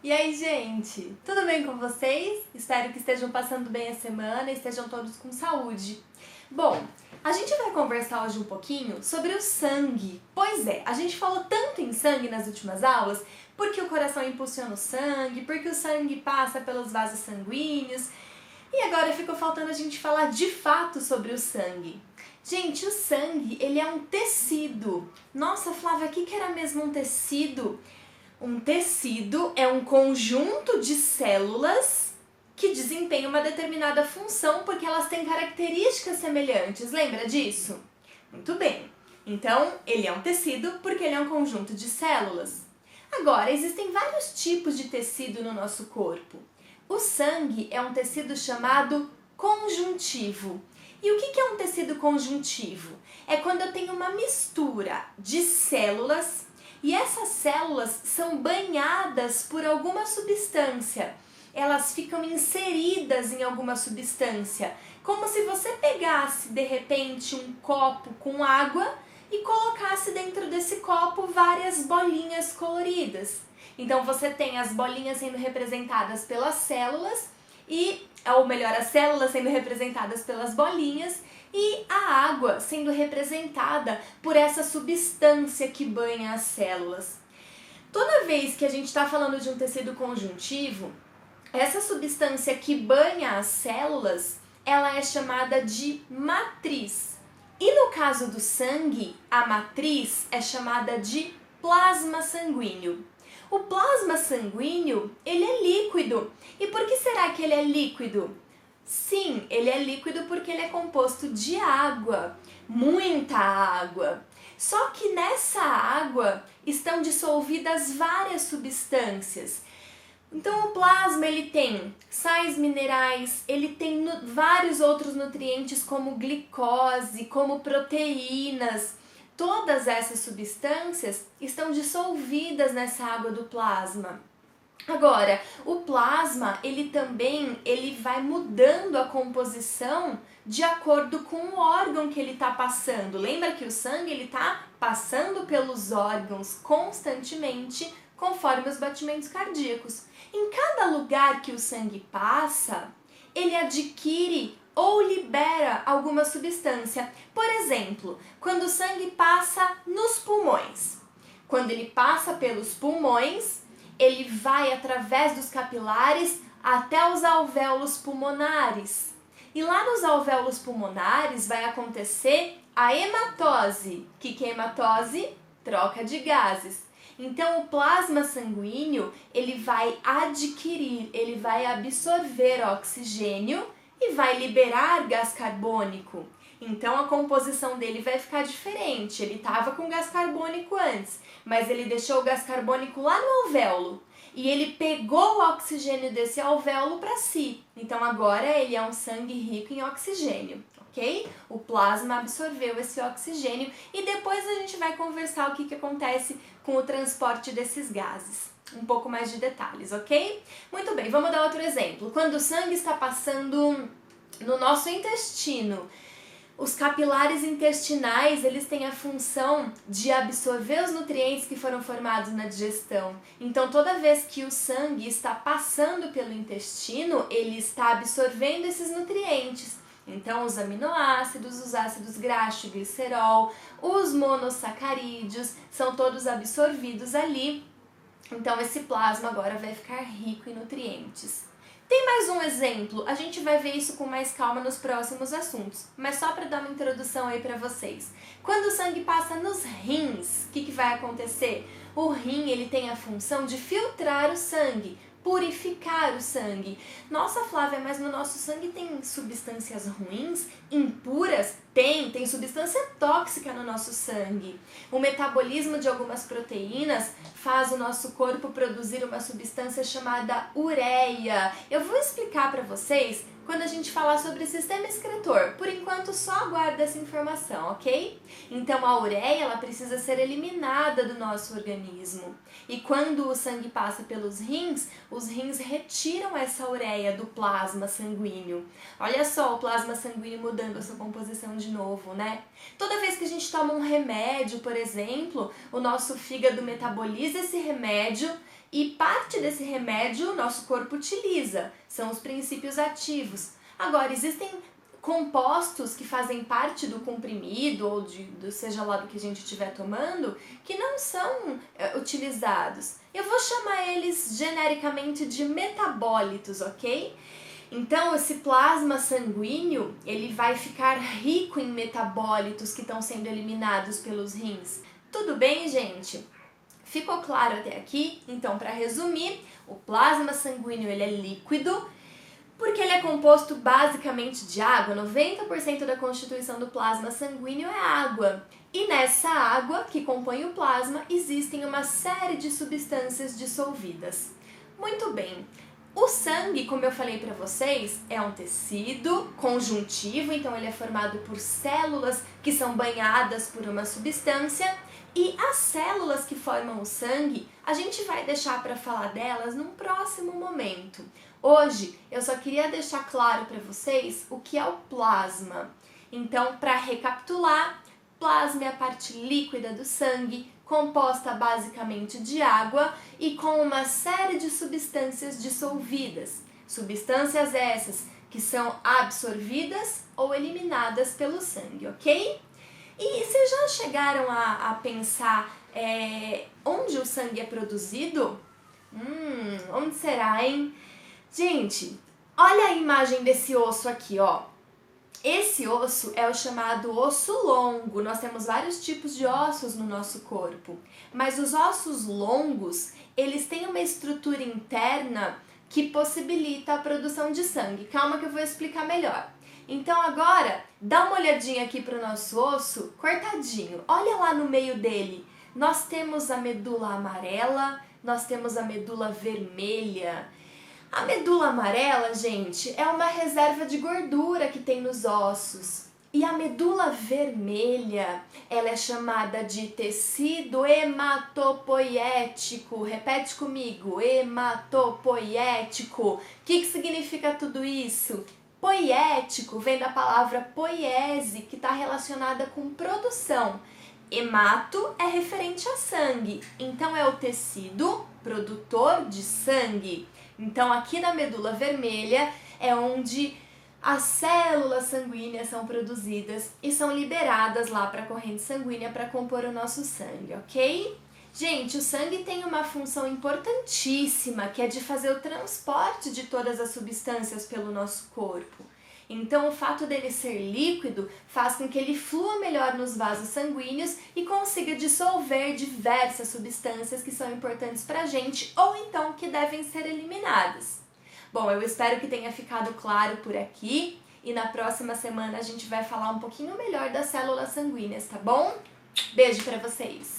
E aí, gente? Tudo bem com vocês? Espero que estejam passando bem a semana e estejam todos com saúde. Bom, a gente vai conversar hoje um pouquinho sobre o sangue. Pois é, a gente falou tanto em sangue nas últimas aulas, porque o coração impulsiona o sangue, porque o sangue passa pelos vasos sanguíneos, e agora ficou faltando a gente falar de fato sobre o sangue. Gente, o sangue, ele é um tecido. Nossa, Flávia, o que era mesmo um tecido? Um tecido é um conjunto de células que desempenham uma determinada função porque elas têm características semelhantes. Lembra disso? Muito bem. Então, ele é um tecido porque ele é um conjunto de células. Agora, existem vários tipos de tecido no nosso corpo. O sangue é um tecido chamado conjuntivo. E o que é um tecido conjuntivo? É quando eu tenho uma mistura de células e essas células são banhadas por alguma substância. Elas ficam inseridas em alguma substância, como se você pegasse de repente um copo com água e colocasse dentro desse copo várias bolinhas coloridas. Então você tem as bolinhas sendo representadas pelas células ou melhor, as células sendo representadas pelas bolinhas e a água sendo representada por essa substância que banha as células. Toda vez que a gente está falando de um tecido conjuntivo, essa substância que banha as células, ela é chamada de matriz. E no caso do sangue, a matriz é chamada de plasma sanguíneo. O plasma sanguíneo, ele é líquido. E por que será que ele é líquido? Sim, ele é líquido porque ele é composto de água, muita água. Só que nessa água estão dissolvidas várias substâncias. Então o plasma ele tem sais minerais, ele tem vários outros nutrientes como glicose, como proteínas. Todas essas substâncias estão dissolvidas nessa água do plasma. Agora, o plasma, ele vai mudando a composição de acordo com o órgão que ele está passando. Lembra que o sangue ele está passando pelos órgãos constantemente, conforme os batimentos cardíacos. Em cada lugar que o sangue passa, ele adquire ou libera alguma substância. Por exemplo, quando o sangue passa nos pulmões. Quando ele passa pelos pulmões, ele vai através dos capilares até os alvéolos pulmonares. E lá nos alvéolos pulmonares vai acontecer a hematose. O que é hematose? Troca de gases. Então o plasma sanguíneo, ele vai adquirir, ele vai absorver oxigênio e vai liberar gás carbônico. Então a composição dele vai ficar diferente. Ele estava com gás carbônico antes, mas ele deixou o gás carbônico lá no alvéolo. E ele pegou o oxigênio desse alvéolo para si. Então agora ele é um sangue rico em oxigênio, ok? O plasma absorveu esse oxigênio e depois a gente vai conversar o que acontece com o transporte desses gases. Um pouco mais de detalhes, ok? Muito bem, vamos dar outro exemplo. Quando o sangue está passando no nosso intestino, os capilares intestinais, eles têm a função de absorver os nutrientes que foram formados na digestão. Então, toda vez que o sangue está passando pelo intestino, ele está absorvendo esses nutrientes. Então, os aminoácidos, os ácidos graxos, glicerol, os monossacarídeos, são todos absorvidos ali. Então, esse plasma agora vai ficar rico em nutrientes. Tem mais um exemplo, a gente vai ver isso com mais calma nos próximos assuntos, mas só para dar uma introdução aí para vocês. Quando o sangue passa nos rins, o que vai acontecer? O rim ele tem a função de filtrar o sangue, purificar o sangue. Nossa, Flávia, mas no nosso sangue tem substâncias ruins, impuras? Tem substância tóxica no nosso sangue. O metabolismo de algumas proteínas faz o nosso corpo produzir uma substância chamada ureia. Eu vou explicar para vocês quando a gente falar sobre sistema excretor. Por enquanto, só aguarda essa informação, ok? Então, a ureia ela precisa ser eliminada do nosso organismo. E quando o sangue passa pelos rins, os rins retiram essa ureia do plasma sanguíneo. Olha só o plasma sanguíneo mudando a sua composição de novo, né? Toda vez que a gente toma um remédio, por exemplo, o nosso fígado metaboliza esse remédio E parte desse remédio o nosso corpo utiliza, são os princípios ativos. Agora, existem compostos que fazem parte do comprimido ou seja lá do que a gente estiver tomando, que não são utilizados. Eu vou chamar eles genericamente de metabólitos, ok? Então, esse plasma sanguíneo, ele vai ficar rico em metabólitos que estão sendo eliminados pelos rins. Tudo bem, gente? Ficou claro até aqui? Então, para resumir, o plasma sanguíneo ele é líquido, porque ele é composto basicamente de água. 90% da constituição do plasma sanguíneo é água. E nessa água que compõe o plasma, existem uma série de substâncias dissolvidas. Muito bem. O sangue, como eu falei para vocês, é um tecido conjuntivo, então ele é formado por células que são banhadas por uma substância. E as células que formam o sangue, a gente vai deixar para falar delas num próximo momento. Hoje, eu só queria deixar claro para vocês o que é o plasma. Então, para recapitular, plasma é a parte líquida do sangue, composta basicamente de água e com uma série de substâncias dissolvidas. Substâncias essas que são absorvidas ou eliminadas pelo sangue, ok? E vocês já chegaram a pensar onde o sangue é produzido? Onde será, hein? Gente, olha a imagem desse osso aqui, ó. Esse osso é o chamado osso longo. Nós temos vários tipos de ossos no nosso corpo, mas os ossos longos, eles têm uma estrutura interna que possibilita a produção de sangue. Calma que eu vou explicar melhor. Então agora, dá uma olhadinha aqui para o nosso osso, cortadinho. Olha lá no meio dele. Nós temos a medula amarela, nós temos a medula vermelha. A medula amarela, gente, é uma reserva de gordura que tem nos ossos. E a medula vermelha, ela é chamada de tecido hematopoiético. Repete comigo, hematopoiético. O que significa tudo isso? Poiético vem da palavra poiese, que está relacionada com produção. Hemato é referente a sangue, então é o tecido produtor de sangue. Então aqui na medula vermelha é onde as células sanguíneas são produzidas e são liberadas lá para a corrente sanguínea para compor o nosso sangue, ok? Gente, o sangue tem uma função importantíssima, que é de fazer o transporte de todas as substâncias pelo nosso corpo. Então, o fato dele ser líquido faz com que ele flua melhor nos vasos sanguíneos e consiga dissolver diversas substâncias que são importantes para a gente ou então que devem ser eliminadas. Bom, eu espero que tenha ficado claro por aqui e na próxima semana a gente vai falar um pouquinho melhor das células sanguíneas, tá bom? Beijo para vocês!